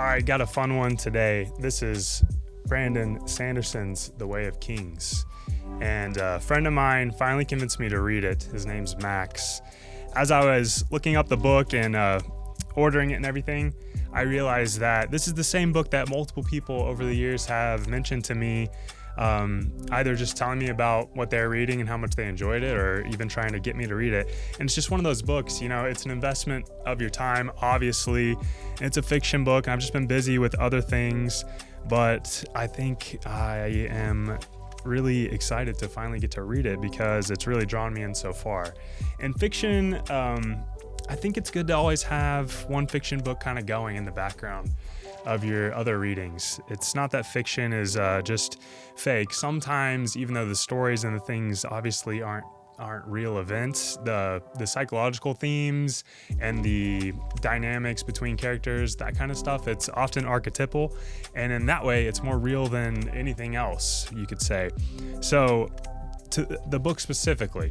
All right, got a fun one today. This is Brandon Sanderson's The Way of Kings. And a friend of mine finally convinced me to read it. His name's Max. As I was looking up the book and ordering it and everything, I realized that this is the same book that multiple people over the years have mentioned to me, either just telling me about what they're reading and how much they enjoyed it, or even trying to get me to read it. And it's just one of those books, it's an investment of your time, obviously. And it's a fiction book, and I've just been busy with other things, but I think I am really excited to finally get to read it because it's really drawn me in so far. In fiction, I think it's good to always have one fiction book kind of going in the background of your other readings. It's not that fiction is just fake. Sometimes, even though the stories and the things obviously aren't real events, the psychological themes and the dynamics between characters, that kind of stuff, it's often archetypal, and in that way it's more real than anything else, you could say. So to the book specifically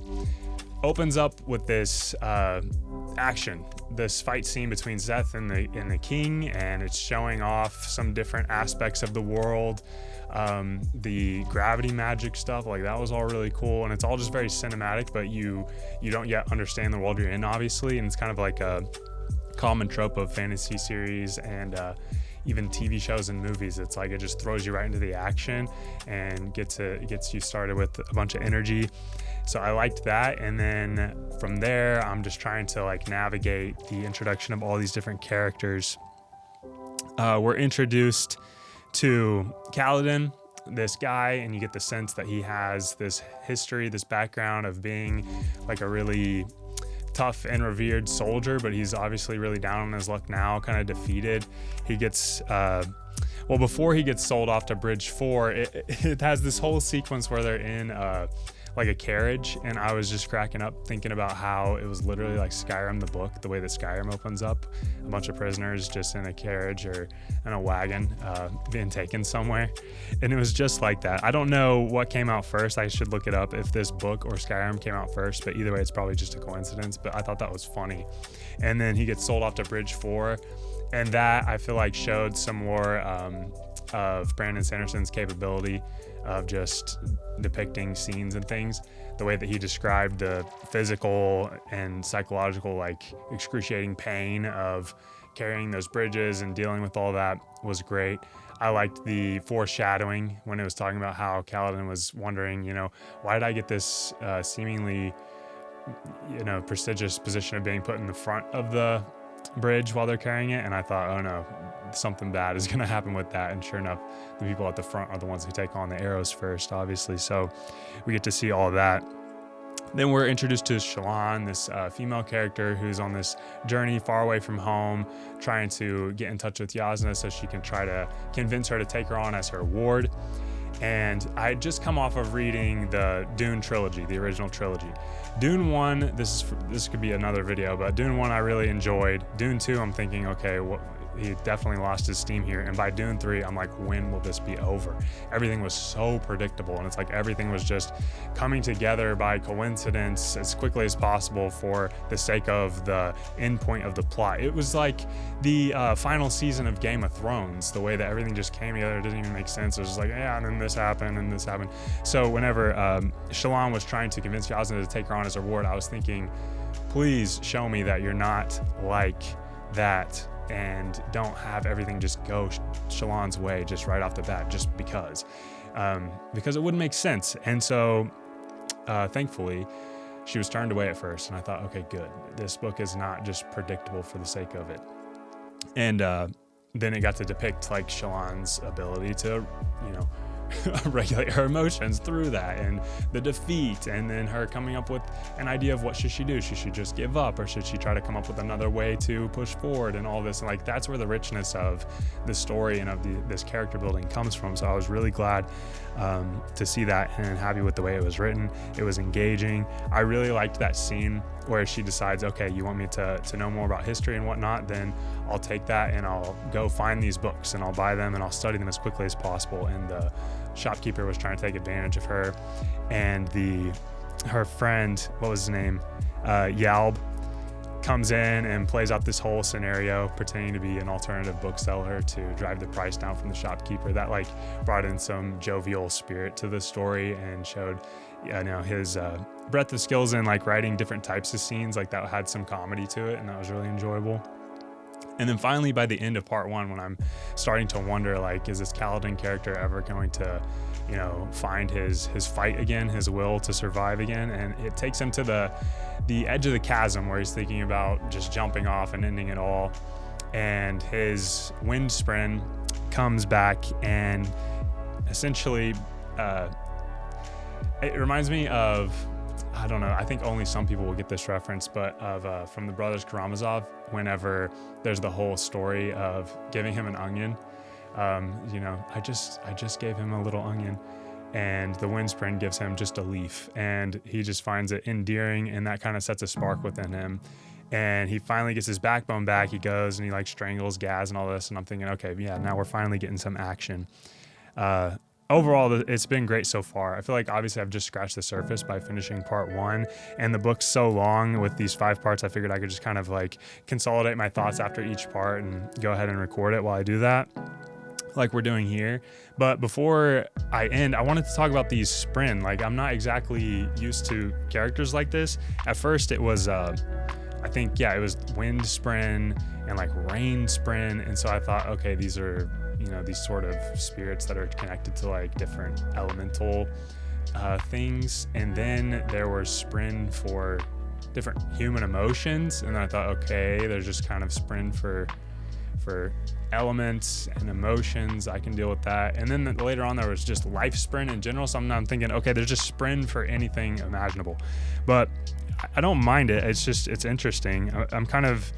opens up with this action, this fight scene between Zeth and the king, and it's showing off some different aspects of the world. The gravity magic stuff, like that was all really cool, and it's all just very cinematic, but you don't yet understand the world you're in, obviously, and it's kind of like a common trope of fantasy series and even TV shows and movies. It's like it just throws you right into the action and gets you started with a bunch of energy. So I liked that, and then from there I'm just trying to navigate the introduction of all these different characters. We're introduced to Kaladin, this guy, and you get the sense that he has this history, this background of being like a really tough and revered soldier, but he's obviously really down on his luck now, kind of defeated. He gets before he gets sold off to Bridge 4, it has this whole sequence where they're in like a carriage, and I was just cracking up thinking about how it was literally like Skyrim, the book, the way that Skyrim opens up, a bunch of prisoners just in a carriage or in a wagon being taken somewhere, and it was just like that. I don't know what came out first. I should look it up if this book or Skyrim came out first, but either way it's probably just a coincidence, but I thought that was funny. And then he gets sold off to Bridge 4, and that I feel like showed some more of Brandon Sanderson's capability of just depicting scenes and things. The way that he described the physical and psychological, excruciating pain of carrying those bridges and dealing with all that was great. I liked the foreshadowing when it was talking about how Kaladin was wondering, why did I get this seemingly, prestigious position of being put in the front of the bridge while they're carrying it? And I thought, oh no, something bad is going to happen with that. And sure enough, the people at the front are the ones who take on the arrows first, obviously. So we get to see all of that. Then we're introduced to Shallan, this female character who's on this journey far away from home, trying to get in touch with Yasna so she can try to convince her to take her on as her ward. And I had just come off of reading the Dune trilogy, the original trilogy. Dune 1, this could be another video, but Dune 1 I really enjoyed. Dune 2, I'm thinking, okay, he definitely lost his steam here. And by Dune 3, I'm like, when will this be over? Everything was so predictable, and it's like everything was just coming together by coincidence as quickly as possible for the sake of the end point of the plot. It was like the final season of Game of Thrones, the way that everything just came together. It didn't even make sense. It was just like, yeah, and then this happened, and this happened. So whenever Shallan was trying to convince Yasna to take her on as her ward, I was thinking, please show me that you're not like that, and don't have everything just go Shallan's way just right off the bat, just because it wouldn't make sense. And so thankfully she was turned away at first, and I thought, okay, good, this book is not just predictable for the sake of it. And then it got to depict Shallan's ability to regulate her emotions through that, and the defeat, and then her coming up with an idea of what should she do. Should she just give up, or should she try to come up with another way to push forward, and all this. And that's where the richness of the story and of this character building comes from. So I was really glad to see that, and happy with the way it was written. It was engaging. I really liked that scene where she decides, okay, you want me to know more about history and whatnot, then I'll take that and I'll go find these books and I'll buy them and I'll study them as quickly as possible. And the shopkeeper was trying to take advantage of her, and her friend, what was his name, Yalb, comes in and plays out this whole scenario pretending to be an alternative bookseller to drive the price down from the shopkeeper. That like brought in some jovial spirit to the story and showed his breadth of skills in like writing different types of scenes. Like that had some comedy to it, and that was really enjoyable. And then finally, by the end of part 1, when I'm starting to wonder, like, is this Kaladin character ever going to, find his fight again, his will to survive again? And it takes him to the edge of the chasm where he's thinking about just jumping off and ending it all. And his wind spren comes back and essentially, it reminds me of, I don't know, I think only some people will get this reference, but of from the Brothers Karamazov, whenever there's the whole story of giving him an onion. I just gave him a little onion, and the Windspren gives him just a leaf, and he just finds it endearing, and that kind of sets a spark within him. And he finally gets his backbone back. He goes and he like strangles Gaz and all this, and I'm thinking, okay, yeah, now we're finally getting some action. Overall, it's been great so far. I feel like obviously I've just scratched the surface by finishing part 1, and the book's so long with these 5 parts, I figured I could just kind of like consolidate my thoughts after each part and go ahead and record it while I do that, like we're doing here. But before I end, I wanted to talk about these spren. Like, I'm not exactly used to characters like this. At first it was, it was wind spren and like rain spren, and so I thought, okay, these are these sort of spirits that are connected to like different elemental things. And then there were spren for different human emotions, and then I thought, okay, there's just kind of spren for elements and emotions. I can deal with that. And then later on there was just life spren in general, so I'm thinking, okay, there's just spren for anything imaginable. But I don't mind it. It's interesting. I'm kind of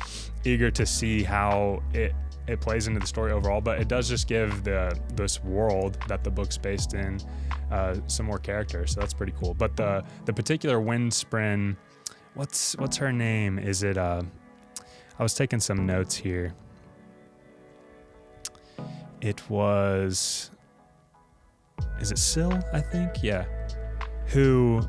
eager to see how it plays into the story overall, but it does just give this world that the book's based in some more character, so that's pretty cool. But the particular wind spren, what's her name? Is it I was taking some notes here. It was, is it Syl, I think? Yeah. Who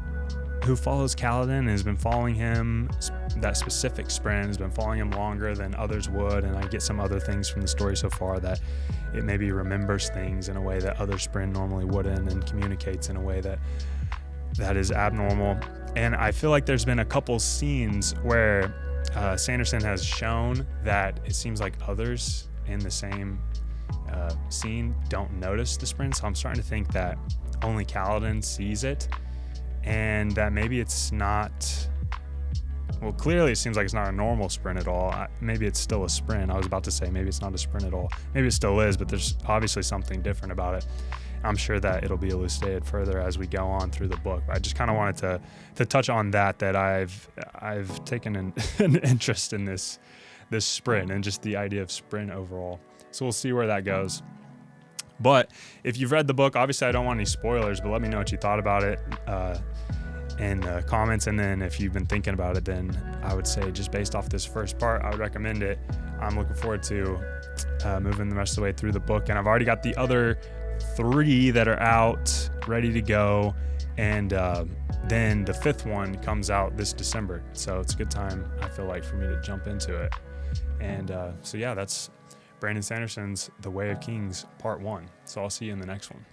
follows Kaladin and has been following him. That specific spren has been following him longer than others would, and I get some other things from the story so far that it maybe remembers things in a way that other spren normally wouldn't, and communicates in a way that is abnormal. And I feel like there's been a couple scenes where Sanderson has shown that it seems like others in the same scene don't notice the spren, so I'm starting to think that only Kaladin sees it, and that maybe it's not, well, clearly it seems like it's not a normal spren at all. Maybe it's still a spren. I was about to say maybe it's not a spren at all. Maybe it still is, but there's obviously something different about it. I'm sure that it'll be elucidated further as we go on through the book. I just kind of wanted to touch on that I've taken an interest in this spren and just the idea of spren overall. So we'll see where that goes. But if you've read the book, obviously I don't want any spoilers, but let me know what you thought about it in the comments. And then if you've been thinking about it, then I would say just based off this first part, I would recommend it. I'm looking forward to moving the rest of the way through the book. And I've already got the other 3 that are out, ready to go. And then the 5th one comes out this December. So it's a good time, I feel like, for me to jump into it. And so yeah, that's Brandon Sanderson's The Way of Kings Part 1. So I'll see you in the next one.